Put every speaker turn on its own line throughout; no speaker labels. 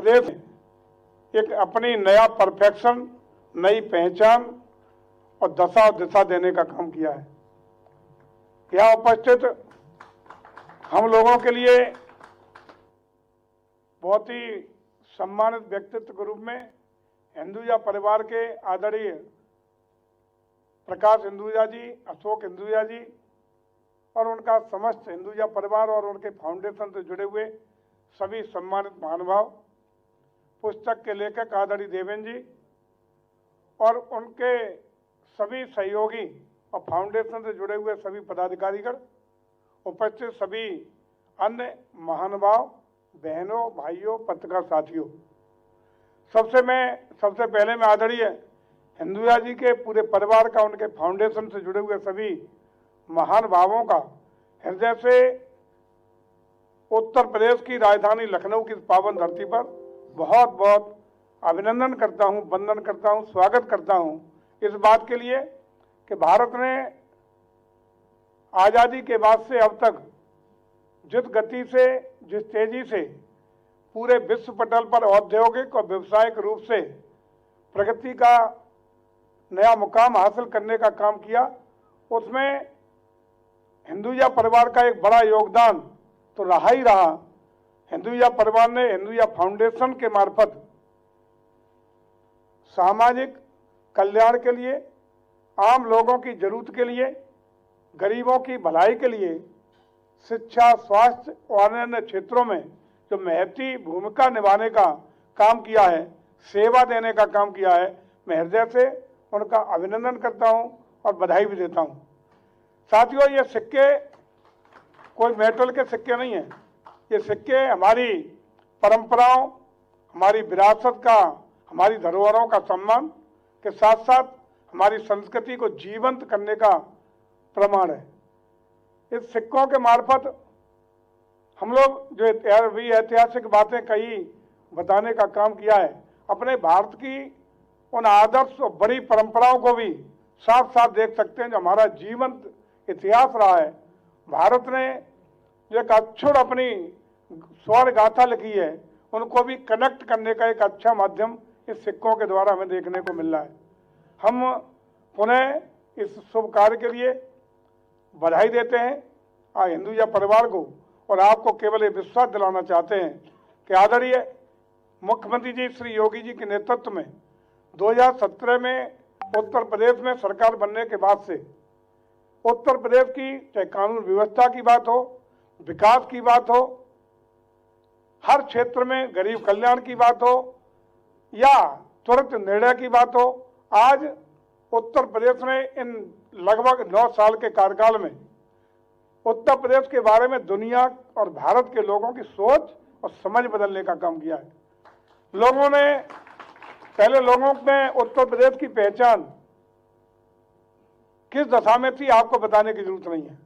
प्रदेश में एक अपनी नया परफेक्शन, नई पहचान और दशा और दिशा देने का काम किया है। यहाँ उपस्थित हम लोगों के लिए बहुत ही सम्मानित व्यक्तित्व के रूप में हिंदुजा परिवार के आदरणीय प्रकाश हिंदुजा जी, अशोक हिंदुजा जी और उनका समस्त हिंदुजा परिवार और उनके फाउंडेशन से जुड़े हुए सभी सम्मानित महानुभाव, पुस्तक के लेखक आदरणीय देवेंद्र जी और उनके सभी सहयोगी और फाउंडेशन से जुड़े हुए सभी पदाधिकारीगण, उपस्थित सभी अन्य महानुभाव, बहनों, भाइयों, पत्रकार साथियों, सबसे पहले मैं आदरणीय हिंदुजा जी के पूरे परिवार का, उनके फाउंडेशन से जुड़े हुए सभी महान भावों का हृदय से उत्तर प्रदेश की राजधानी लखनऊ की पावन धरती पर बहुत बहुत अभिनंदन करता हूं, वंदन करता हूं, स्वागत करता हूं इस बात के लिए कि भारत ने आज़ादी के बाद से अब तक जिस गति से, जिस तेजी से पूरे विश्व पटल पर औद्योगिक और व्यावसायिक रूप से प्रगति का नया मुकाम हासिल करने का काम किया, उसमें हिंदुजा परिवार का एक बड़ा योगदान तो रहा ही रहा। हिंदुजा परिवार ने हिंदुजा फाउंडेशन के मार्फत सामाजिक कल्याण के लिए, आम लोगों की जरूरत के लिए, गरीबों की भलाई के लिए, शिक्षा, स्वास्थ्य और अन्य क्षेत्रों में जो महती भूमिका निभाने का काम किया है, सेवा देने का काम किया है, मैं हृदय से उनका अभिनंदन करता हूं और बधाई भी देता हूं। साथियों, ये सिक्के कोई मेटल के सिक्के नहीं हैं, ये सिक्के हमारी परंपराओं, हमारी विरासत का, हमारी धरोहरों का सम्मान के साथ साथ हमारी संस्कृति को जीवंत करने का प्रमाण है। इस सिक्कों के मार्फत हम लोग जो ऐतिहासिक बातें कही, बताने का काम किया है, अपने भारत की उन आदर्श और बड़ी परंपराओं को भी साफ साफ देख सकते हैं जो हमारा जीवंत इतिहास रहा है। भारत ने जो एक अक्षुण अपनी स्वर्ण गाथा लिखी है, उनको भी कनेक्ट करने का एक अच्छा माध्यम इस सिक्कों के द्वारा हमें देखने को मिल रहा है। हम पुनः इस शुभ कार्य के लिए बधाई देते हैं हिंदुजा परिवार को और आपको केवल ये विश्वास दिलाना चाहते हैं कि आदरणीय मुख्यमंत्री जी श्री योगी जी के नेतृत्व में 2017 में उत्तर प्रदेश में सरकार बनने के बाद से उत्तर प्रदेश की चाहे कानून व्यवस्था की बात हो, विकास की बात हो, हर क्षेत्र में गरीब कल्याण की बात हो या त्वरित निर्णय की बात हो, आज उत्तर प्रदेश में इन लगभग 9 साल के कार्यकाल में उत्तर प्रदेश के बारे में दुनिया और भारत के लोगों की सोच और समझ बदलने का काम किया है। पहले लोगों में उत्तर प्रदेश की पहचान किस दशा में थी आपको बताने की जरूरत नहीं है।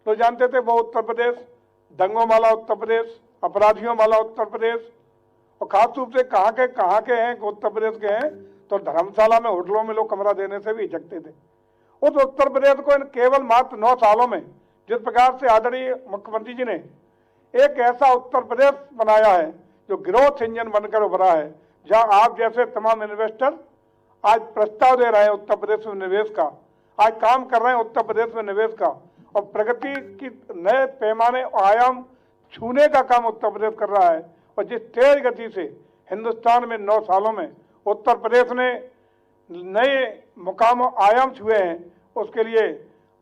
तो जानते थे वो उत्तर प्रदेश दंगों वाला उत्तर प्रदेश, अपराधियों वाला उत्तर प्रदेश, और खास रूप से कहाँ के हैं उत्तर प्रदेश के हैं तो धर्मशाला में, होटलों में लोग कमरा देने से भी हिचकते थे। उस उत्तर प्रदेश को इन केवल मात्र 9 सालों में जिस प्रकार से आदरणीय मुख्यमंत्री जी ने एक ऐसा उत्तर प्रदेश बनाया है जो ग्रोथ इंजन बनकर उभरा है, जहां आप जैसे तमाम इन्वेस्टर आज प्रस्ताव दे रहे हैं उत्तर प्रदेश में निवेश का, आज काम कर रहे हैं उत्तर प्रदेश में निवेश का, और प्रगति की नए पैमाने और आयाम छूने का काम उत्तर प्रदेश कर रहा है। और जिस तेज गति से हिंदुस्तान में 9 सालों में उत्तर प्रदेश ने नए मुकाम आयाम छुए हैं, उसके लिए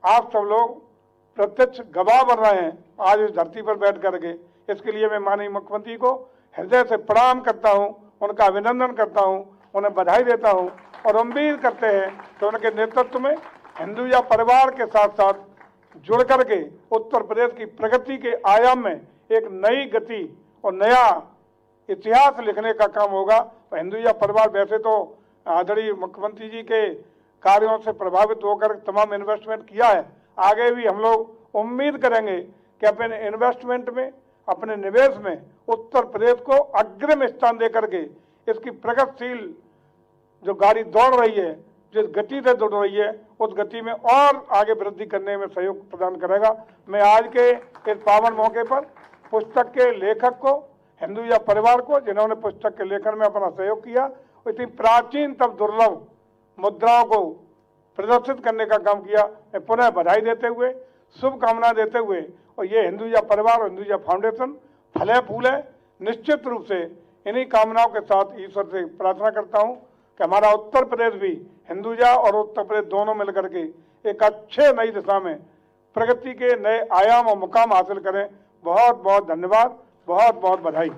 आप सब लोग प्रत्यक्ष गवाह बन रहे हैं आज इस धरती पर बैठ करके। इसके लिए मैं माननीय मुख्यमंत्री को हृदय से प्रणाम करता हूं, उनका अभिनंदन करता हूं, उन्हें बधाई देता हूं और उम्मीद करते हैं कि उनके नेतृत्व में हिंदुजा परिवार के साथ साथ जुड़ करके उत्तर प्रदेश की प्रगति के आयाम में एक नई गति और नया इतिहास लिखने का काम होगा। हिंदुजा परिवार वैसे तो आदरणीय मुख्यमंत्री जी के कार्यों से प्रभावित होकर तमाम इन्वेस्टमेंट किया है, आगे भी हम लोग उम्मीद करेंगे कि अपने इन्वेस्टमेंट में, अपने निवेश में उत्तर प्रदेश को अग्रिम स्थान दे करके इसकी प्रगतिशील जो गाड़ी दौड़ रही है, जिस गति से दौड़ रही है, उस गति में और आगे वृद्धि करने में सहयोग प्रदान करेगा। मैं आज के इस पावन मौके पर पुस्तक के लेखक को, हिंदुजा परिवार को, जिन्होंने पुस्तक के लेखन में अपना सहयोग किया और इतनी प्राचीन तब दुर्लभ मुद्राओं को प्रदर्शित करने का काम किया। मैं पुनः बधाई देते हुए, शुभकामना देते हुए, और ये हिंदुजा परिवार और हिंदुजा फाउंडेशन फले फूले, निश्चित रूप से इन्हीं कामनाओं के साथ ईश्वर से प्रार्थना करता हूँ कि हमारा उत्तर प्रदेश भी हिंदुजा और उत्तर प्रदेश दोनों मिलकर के एक अच्छे नई दिशा में प्रगति के नए आयाम और मुकाम हासिल करें। बहुत बहुत धन्यवाद, बहुत बहुत बधाई।